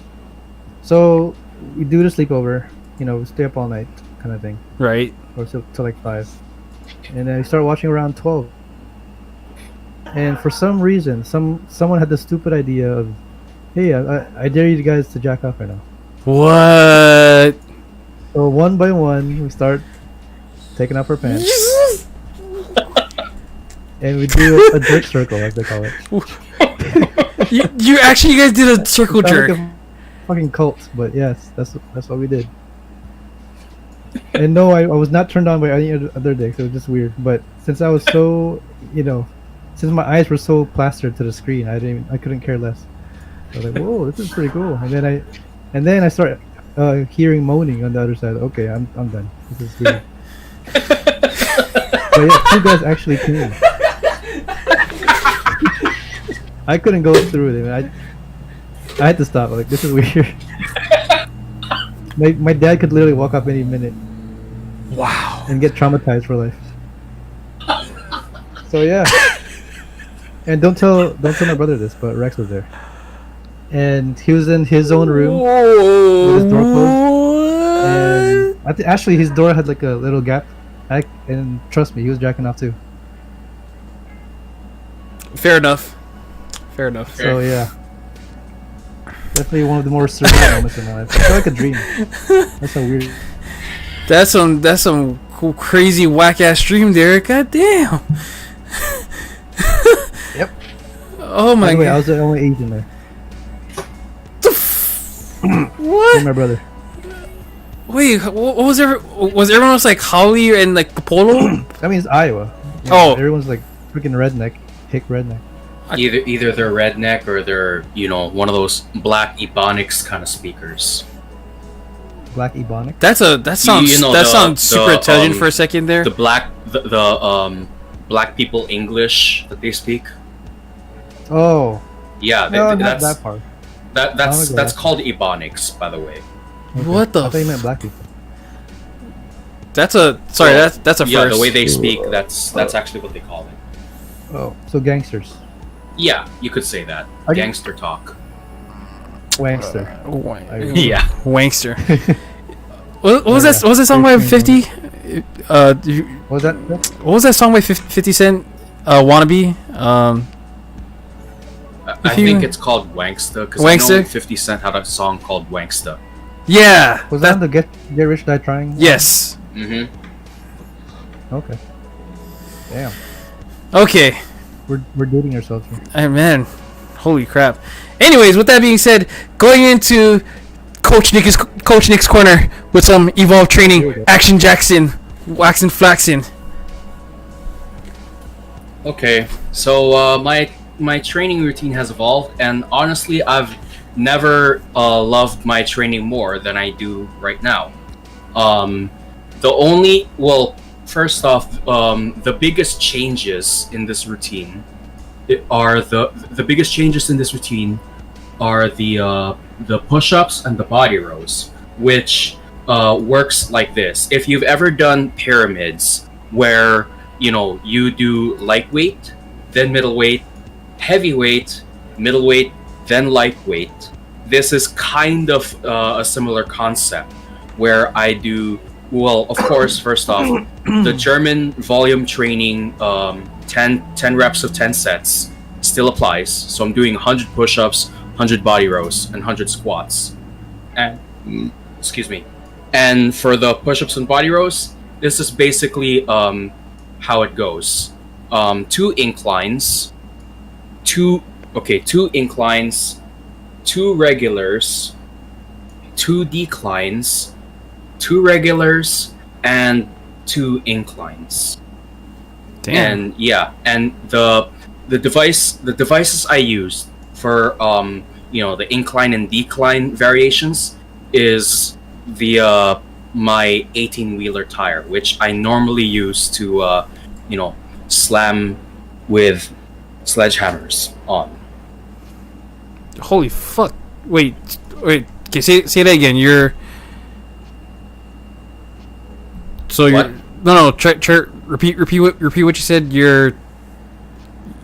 So we do the sleepover. We stay up all night, kind of thing, Right. or till like 5, and then we start watching around 12. And for some reason, someone had the stupid idea of, hey, I dare you guys to jack off right now. What? So one by one, we start taking off our pants, and we do a jerk circle, as they call it. you guys did a circle Sounds jerk. like a fucking cult, but yes, that's what we did. And no, I was not turned on by any other dick, so it was just weird. But since I was so, since my eyes were so plastered to the screen, I couldn't care less. I was like, whoa, this is pretty cool. And then I start hearing moaning on the other side. Okay, I'm done. This is weird. But yeah, 2 guys actually came. I couldn't go through it. I had to stop. Like, this is weird. My dad could literally walk up any minute Wow. and get traumatized for life. So yeah. And don't tell my brother this, but Rex was there, and he was in his own room with his door closed. And actually, his door had like a little gap. And trust me, he was jacking off too. Fair enough. So yeah, definitely one of the more surreal moments in my life. It's like a dream. That's so weird. That's some cool, crazy, whack ass stream there. God damn. Yep. Oh my By the way, I god. was the only Asian there. What? And my brother. Wait, what was everyone else like Holly and like Polo? I mean, it's Iowa. Oh. Everyone's like freaking redneck, hick redneck. Either they're redneck or they're one of those black ebonics kind of speakers. Black Ebonic. That sounds super intelligent for a second there. The black black people English that they speak. Oh. Yeah, No, not that's that part. that's called ebonics, by the way. Okay. What the I thought you meant black people. That's a that's a Yeah, first. the way they speak, that's actually what they call it. Oh, so gangsters. Yeah, you could say that. Are you- Gangster talk. Wankster. Yeah. Wankster. What was that? What was that song by 50? What was that? What was that song by 50 Cent? Wannabe. I think it's called Wanksta because I know Wanksta? 50 Cent had a song called Wanksta. Yeah. Was that the Get Rich Die Trying? Yes. Mm-hmm. Okay. Damn. Okay. We're dating ourselves here. Hey, man. Holy crap. Anyways, with that being said, going into Coach Nick's corner with some Evolve training, Action Jackson, Waxin' Flaxin'. Okay, so my training routine has evolved, and honestly, I've never loved my training more than I do right now. First off, the biggest changes in this routine are the biggest changes in this routine are the push-ups and the body rows, which works like this. If you've ever done pyramids where you do lightweight, then middleweight, heavyweight, middleweight, then lightweight, this is kind of a similar concept where I do, well, of course, first off, the German volume training 10 reps of 10 sets still applies. So I'm doing 100 push-ups, 100 body rows, and 100 squats. And excuse me. And for the push-ups and body rows, this is basically how it goes. 2 inclines, 2 inclines, 2 regulars, 2 declines, 2 regulars, and 2 inclines. Damn. And yeah, and the devices I use for the incline and decline variations is the my 18-wheeler tire, which I normally use to slam with sledgehammers on. Holy fuck! Wait. Okay, say that again. What? No. Repeat what you said. Your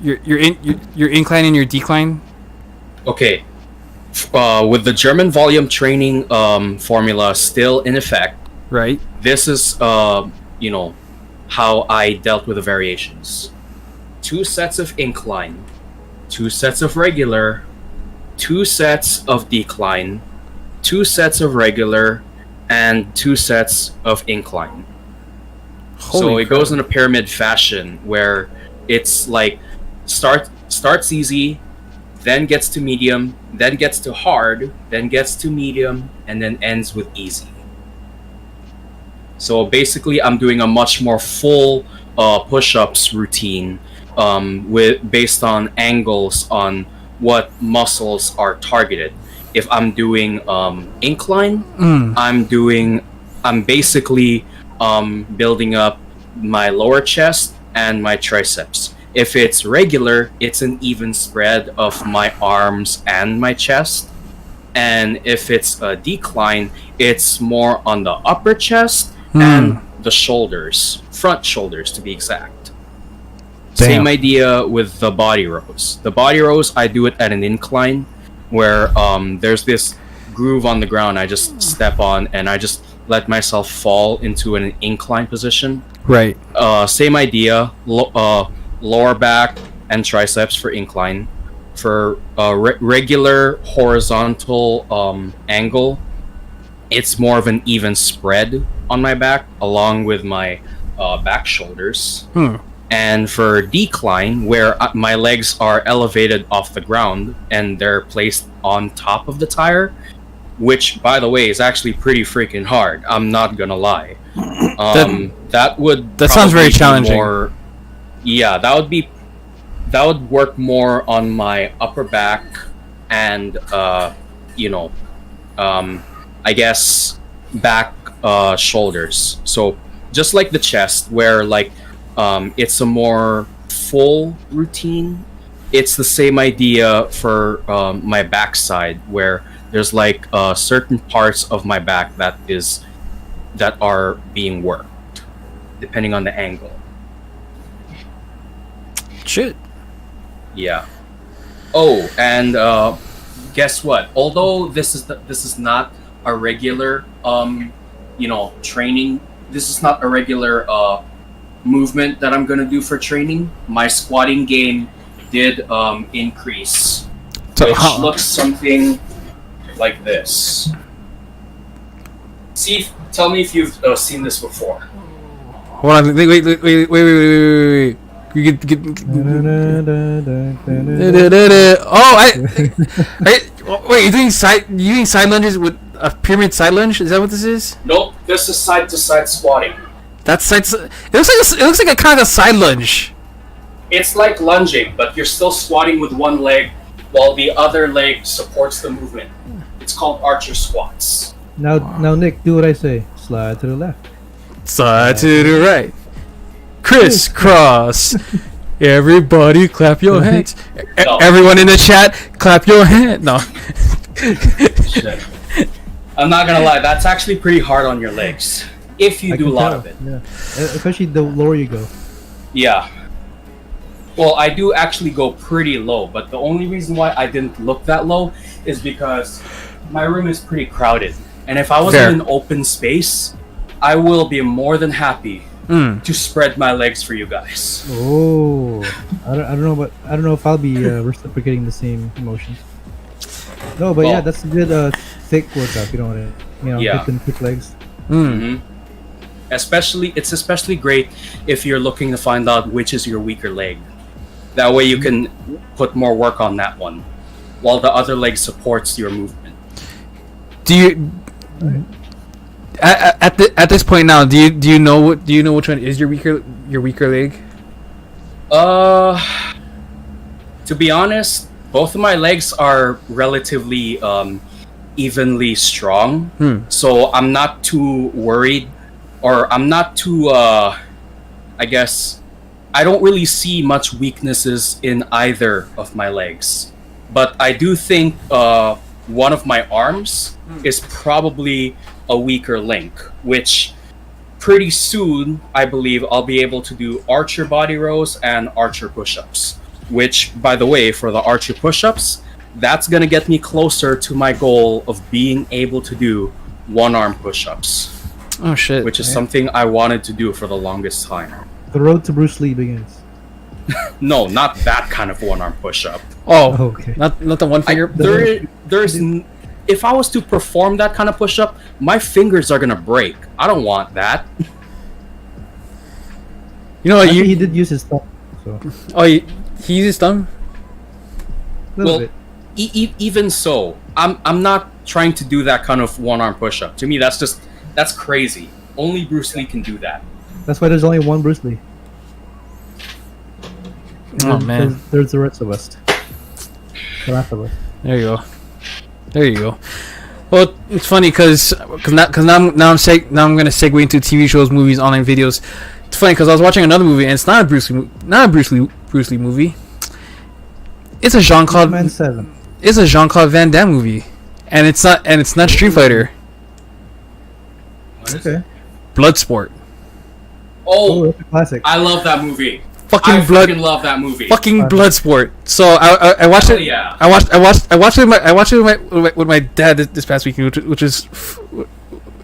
incline and your decline. Okay. With the German volume training formula still in effect, Right. this is how I dealt with the variations. 2 sets of incline, 2 sets of regular, 2 sets of decline, 2 sets of regular, and 2 sets of incline. So it goes in a pyramid fashion where it's like starts easy, then gets to medium, then gets to hard, then gets to medium, and then ends with easy. So basically, I'm doing a much more full push-ups routine based on angles on what muscles are targeted. If I'm doing incline, I'm basically building up my lower chest and my triceps. If it's regular, it's an even spread of my arms and my chest. And if it's a decline, it's more on the upper chest and the shoulders, front shoulders to be exact. Damn. Same idea with the body rows. The body rows, I do it at an incline where there's this groove on the ground I just step on and I just let myself fall into an incline position. Right. Same idea, lower back and triceps for incline. For regular horizontal angle, it's more of an even spread on my back along with my back shoulders. And for decline, where my legs are elevated off the ground and they're placed on top of the tire, which, by the way, is actually pretty freaking hard. I'm not gonna lie. That sounds very challenging. That would work more on my upper back and I guess back shoulders. So just like the chest, where it's a more full routine. It's the same idea for my backside, where there's certain parts of my back that are being worked. depending on the angle. Shit. Yeah. Oh, and guess what? Although this is not a regular training. This is not a regular movement that I'm gonna do for training. My squatting game did increase, So, which looks something like this. Tell me if you've seen this before. Hold on. Wait. You get. Wait. You're doing side lunges with a pyramid side lunge? Is that what this is? Nope, this is side to side squatting. That's side. It looks like a kind of side lunge. It's like lunging, but you're still squatting with one leg while the other leg supports the movement. It's called archer squats. Now, Nick, do what I say. Slide to the left. Side to the right. Crisscross. Everybody clap your hands. No. Everyone in the chat, clap your hand. No. Shit. I'm not gonna lie, that's actually pretty hard on your legs. If you do a lot of it. Yeah. Especially the lower you go. Yeah. Well, I do actually go pretty low, but the only reason why I didn't look that low is because my room is pretty crowded. And if I was in an open space, I will be more than happy to spread my legs for you guys. Oh, I don't know, but I don't know if I'll be reciprocating the same emotions. No, but yeah, that's a good thick workout. You don't want to, hit them thick legs. Mm-hmm. It's especially great if you're looking to find out which is your weaker leg. That way you can put more work on that one, while the other leg supports your movement. Do you at this point now? Do you know which one is your weaker leg? To be honest, both of my legs are relatively evenly strong, so I'm not too worried, or I'm not too. I guess I don't really see much weaknesses in either of my legs, but I do think one of my arms is probably a weaker link, which pretty soon I believe I'll be able to do archer body rows and archer push-ups, which, by the way, for the archer push-ups, that's gonna get me closer to my goal of being able to do one-arm push-ups. Oh shit. Which is something I wanted to do for the longest time. The road to Bruce Lee begins. No, not that kind of one-arm push-up. Oh, okay. Not the one finger. If I was to perform that kind of push-up, my fingers are gonna break. I don't want that. You know what? He did use his thumb. So. Oh, he used his thumb. Little bit. Even so, I'm not trying to do that kind of one-arm push-up. To me, that's crazy. Only Bruce Lee can do that. That's why there's only one Bruce Lee. Oh man, there's the rest of us. The last of us. There you go. Well, it's funny because now I'm gonna segue into TV shows, movies, online videos. It's funny because I was watching another movie and it's not a Bruce Lee movie. It's a Jean-Claude Van Damme movie, and it's not Street Fighter. Okay. Bloodsport. Oh, that's a classic. I love that movie. Fucking love that movie. Fucking Bloodsport. So I watched it. Yeah. I watched it with my dad this past weekend, which is,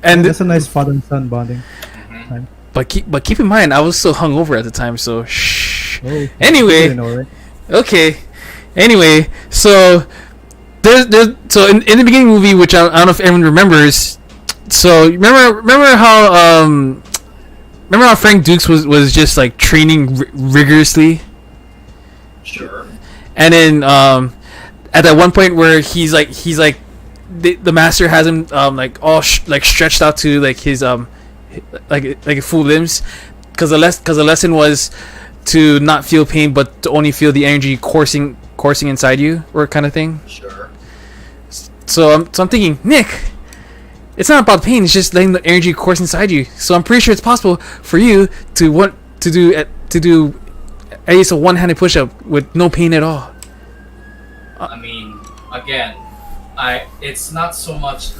and that's a nice father and son bonding time. But keep in mind, I was still hungover at the time, so shh. Oh, Anyway, know, right? okay. Anyway, so there's so in the beginning of the movie, which I don't know if everyone remembers. So remember how Frank Dukes was just like training rigorously. Sure. And then at that one point where he's like the master has him like all stretched out to like his like full limbs, because the lesson was to not feel pain but to only feel the energy coursing inside you, or kind of thing. Sure. So I'm thinking, Nick, it's not about pain, it's just letting the energy course inside you. So I'm pretty sure it's possible for you to do at least a one-handed push-up with no pain at all. I mean, again, it's not so much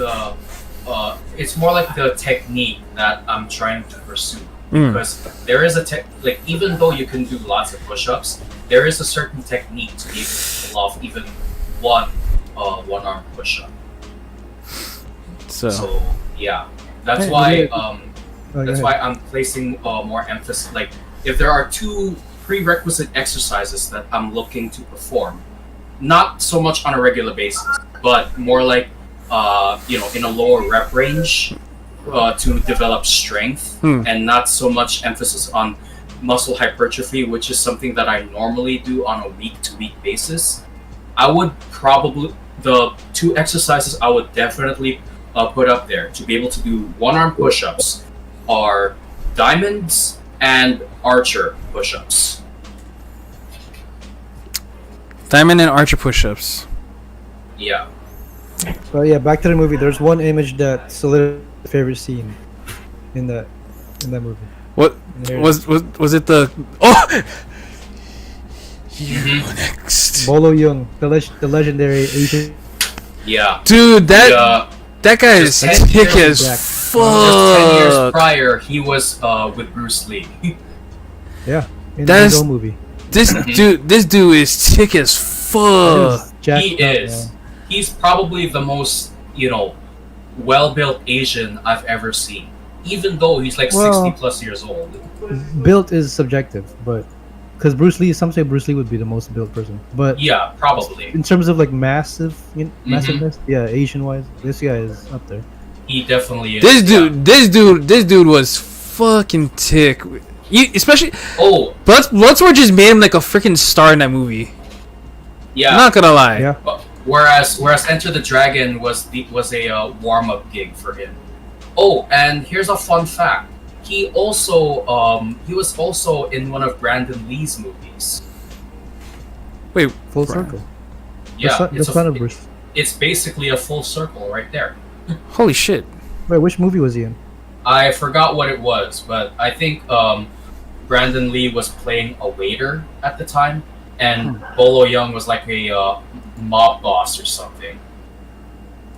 it's more like the technique that I'm trying to pursue. because there is a like even though you can do lots of push-ups, there is a certain technique to be able to pull off even one arm push-up. So yeah, that's why I'm placing more emphasis. Like if there are two prerequisite exercises that I'm looking to perform, not so much on a regular basis, but more like in a lower rep range to develop strength, and not so much emphasis on muscle hypertrophy, which is something that I normally do on a week-to-week basis. I would probably the two exercises I would definitely put up there to be able to do one-arm push-ups are diamonds and archer push-ups. Diamond and archer push-ups. Yeah. But yeah, back to the movie. There's one image that solidified my favorite scene in that movie. What was it? The you next. Bolo Young, the legendary Asian. Yeah. Dude, that guy is thick as fuck. Just 10 years prior, he was with Bruce Lee. Yeah, in his own movie. This dude is thick as fuck. He is. Man. He's probably the most, well-built Asian I've ever seen. Even though he's like 60 plus years old. Built is subjective, but because Bruce Lee, some say Bruce Lee would be the most built person, but yeah, probably in terms of like massiveness, yeah, Asian-wise, this guy is up there. He definitely is. This dude was fucking thick. Especially Bloodsport just made him like a freaking star in that movie. Yeah, I'm not gonna lie. Yeah. Whereas Enter the Dragon was a warm-up gig for him. Oh, and here's a fun fact. He was also in one of Brandon Lee's movies. Wait, full circle. Yeah, it's basically a full circle right there. Holy shit. Wait, which movie was he in? I forgot what it was, but I think Brandon Lee was playing a waiter at the time, and Bolo Young was like a mob boss or something.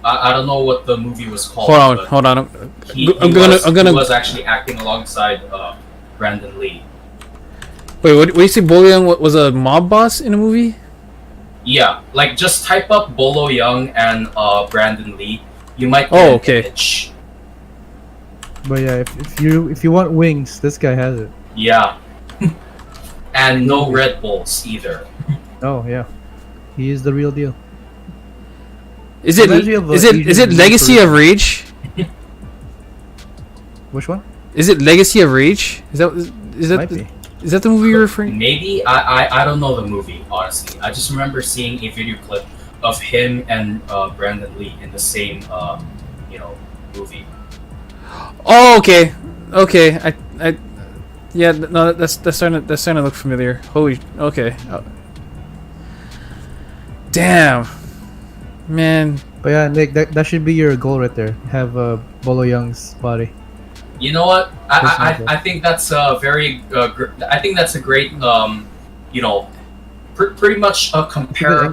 I don't know what the movie was called. Hold on. He was actually acting alongside Brandon Lee. Wait, what do you say? Bolo Young was a mob boss in a movie? Yeah, like just type up Bolo Young and Brandon Lee. You might get an image. But yeah, if you want wings, this guy has it. Yeah. And no Red Bulls either. Oh yeah, he is the real deal. Is it Legacy of Rage? Which one? Is it Legacy of Rage? Is that the movie you're referring? Maybe I don't know the movie, honestly. I just remember seeing a video clip of him and Brandon Lee in the same movie. Oh, okay. Yeah, no, that's starting to look familiar. Holy, okay. Damn, man. But yeah, Nick, that should be your goal right there. Have Bolo Young's body. You know what? I think that's a I think that's a great pretty much a comparable